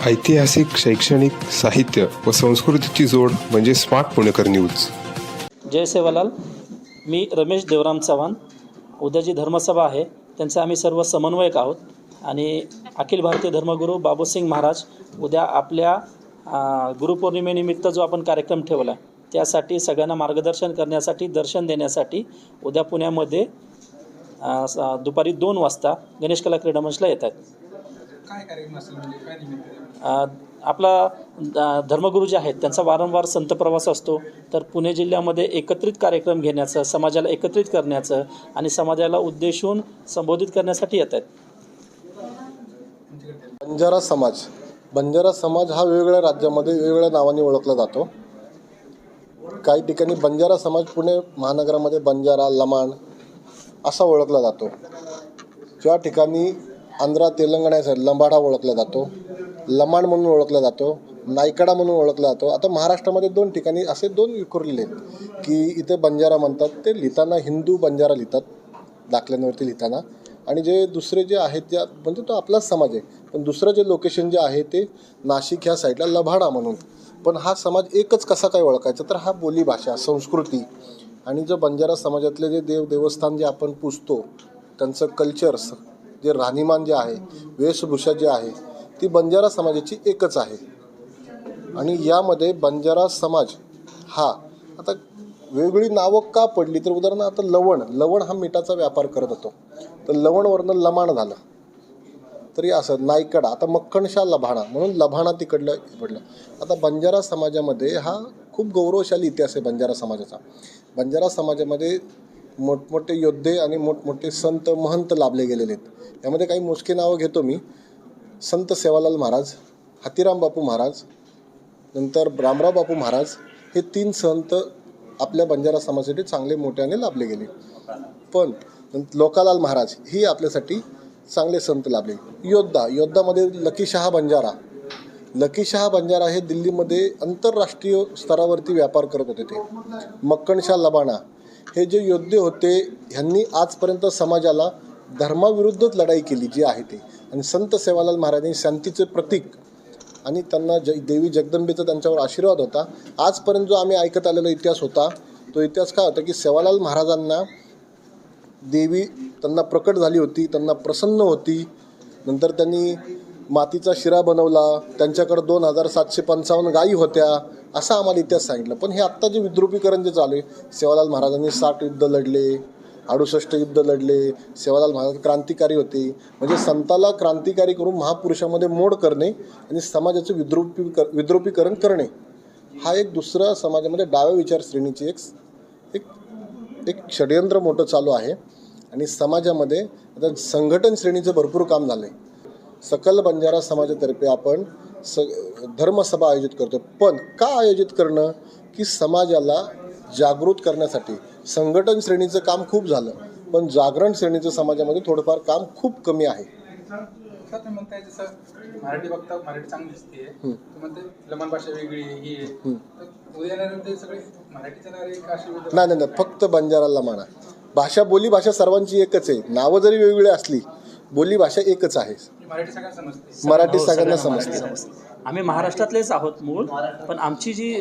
ऐतिहासिक, शैक्षणिक, साहित्य व संस्कृतीची जोड म्हणजे स्मार्ट पुणेकर न्यूज. जय सेवालाल. मी रमेश देवराम चव्हाण. उद्या जी धर्मसभा आहे त्यांचे आम्ही सर्व समन्वयक आहोत आणि अखिल भारतीय धर्मगुरू बाबूसिंग महाराज उद्या आपल्या गुरुपौर्णिमेनिमित्त जो आपण कार्यक्रम ठेवला त्यासाठी सगळ्यांना मार्गदर्शन करण्यासाठी, दर्शन देण्यासाठी उद्या पुण्यामध्ये दुपारी 2 वाजता गणेश कला क्रीडा मंचला येत आहेत. काय कार्यक्रम असेल, म्हणजे काय निमित्त? आपला धर्मगुरू जे आहेत त्यांचा वारंवार संत प्रवास असतो, तर पुणे जिल्ह्यामध्ये एकत्रित कार्यक्रम घेण्याचं, समाजाला एकत्रित करण्याचं आणि समाजाला उद्देशून संबोधित करण्यासाठी येत आहेत. बंजारा समाज हा वेगवेगळ्या राज्यामध्ये वेगवेगळ्या नावाने ओळखला जातो. काही ठिकाणी बंजारा समाज पुणे महानगरामध्ये बंजारा, लमाण असा ओळखला जातो. ज्या ठिकाणी आंध्रा तेलंगणा साईड लंबाडा ओळखला जातो, लमाण म्हणून ओळखला जातो, नायकडा म्हणून ओळखला जातो. आता महाराष्ट्रामध्ये 2 ठिकाणी असे 2 विखुरलेले आहेत की इथे बंजारा म्हणतात, ते लिहिताना हिंदू बंजारा लिहितात दाखल्यांवरती लिहिताना, आणि जे दुसरे जे आहेत त्या म्हणजे तो आपलाच समाज आहे, पण दुसरं जे लोकेशन जे आहे ते नाशिक ह्या साईडला लभाडा म्हणून. पण हा समाज एकच कसा काय ओळखायचा, तर हा बोलीभाषा, संस्कृती आणि जो बंजारा समाजातले जे देवस्थान जे आपण पुजतो त्यांचं कल्चर्स, जे राहणीमान जे आहे, वेशभूषा जी आहे ती बंजारा समाजाची एकच आहे. आणि यामध्ये बंजारा समाज हा आता वेगळी नावं का पडली, तर उदाहरणार्थ लवण हा मिठाचा व्यापार करत होतो, तर लवणवरनं लमाण झालं. तरी असं नायकडा, आता मक्खणशाह लभाणा म्हणून लभाणा तिकडलं पडलं. आता बंजारा समाजामध्ये हा खूप गौरवशाली इतिहास आहे बंजारा समाजाचा. बंजारा समाजामध्ये मोठमोठे योद्धे आणि मोठमोठे संत महंत लाभले गेलेले आहेत. यामध्ये काही मोजके नावं घेतो मी. संत सेवालाल महाराज, हातीराम बापू महाराज, नंतर रामराव बापू महाराज, हे 3 संत आपल्या बंजारा समाजासाठी चांगले मोठ्याने लाभले गेले. पण लोकालाल महाराज ही आपल्यासाठी चांगले संत लाभले. योद्धामध्ये लकीशाह बंजारा हे दिल्लीमध्ये आंतरराष्ट्रीय स्तरावरती व्यापार करत होते. ते मक्खणशाह लबाणा हे जे योद्धे होते ह्यांनी आजपर्यंत समाजाला धर्माविरुद्धच लढाई केली जी आहे ते. आणि संत सेवालाल महाराजांनी शांतीचे प्रतीक आणि त्यांना देवी जगदंबेचा त्यांच्यावर आशीर्वाद होता. आजपर्यंत जो आम्ही ऐकत आलेला इतिहास होता, तो इतिहास काय होता की सेवालाल महाराजांना देवी त्यांना प्रकट झाली होती, त्यांना प्रसन्न होती. नंतर त्यांनी मातीचा शिरा बनवला, त्यांच्याकडे 2755 गायी होत्या, असं आम्हाला इतिहास सांगितलं. पण हे आत्ता जे विद्रुपीकरण जे चालू आहे, सेवालाल महाराजांनी 60 युद्ध लढले, 68 युद्ध लढले. सेवालाल महाराज क्रांतिकारी होते. म्हणजे संताला क्रांतिकारी करून महापुरुषामध्ये मोड करणे आणि समाजाचे विद्रुपीकरण करणे हा एक दुसरा समाजामध्ये डाव्या विचारश्रेणीची एक षडयंत्र मोठं चालू आहे. आणि समाजामध्ये आता संघटन श्रेणीचं भरपूर काम झालं आहे. सकल बंजारा समाजातर्फे आपण धर्मसभा आयोजित करतो. पण का आयोजित करणं, की समाजाला जागृत करण्यासाठी. संघटन श्रेणीचं काम खूप झालं, पण जागरण श्रेणीचं समाजामध्ये थोडंफार काम खूप कमी आहे. सर म्हणताय जसं मराठी बघता मराठी चांगली दिसते, म्हणते लमाण भाषा वेगळी ही आहे, उद्यानंतर सगळे मराठी नाही, फक्त बंजारा लमाणा भाषा, बोली भाषा सर्वांची एकच आहे. नावं जरी वेगवेगळी असली, बोली भाषा एकच आहे. मराठी सगळ्यांना समजते. आम्ही महाराष्ट्रातलेच आहोत मूळ, पण आमची जी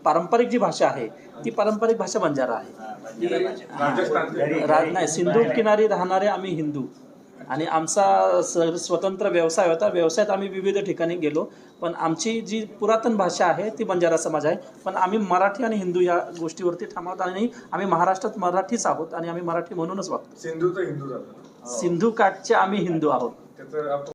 पारंपरिक जी भाषा आहे ती पारंपरिक भाषा बंजारा आहे. नाही, सिंधू किनारी राहणारे आम्ही हिंदू, आणि आमचा स्वतंत्र व्यवसाय होता. व्यवसायात आम्ही विविध ठिकाणी गेलो, पण आमची जी पुरातन भाषा आहे ती बंजारा समाज आहे. पण आम्ही मराठी आणि हिंदू या गोष्टीवरती ठाम आहोत आणि आम्ही महाराष्ट्रात मराठीच आहोत आणि आम्ही मराठी म्हणूनच वागतो. सिंधू काठचे आम्ही हिंदू आहोत.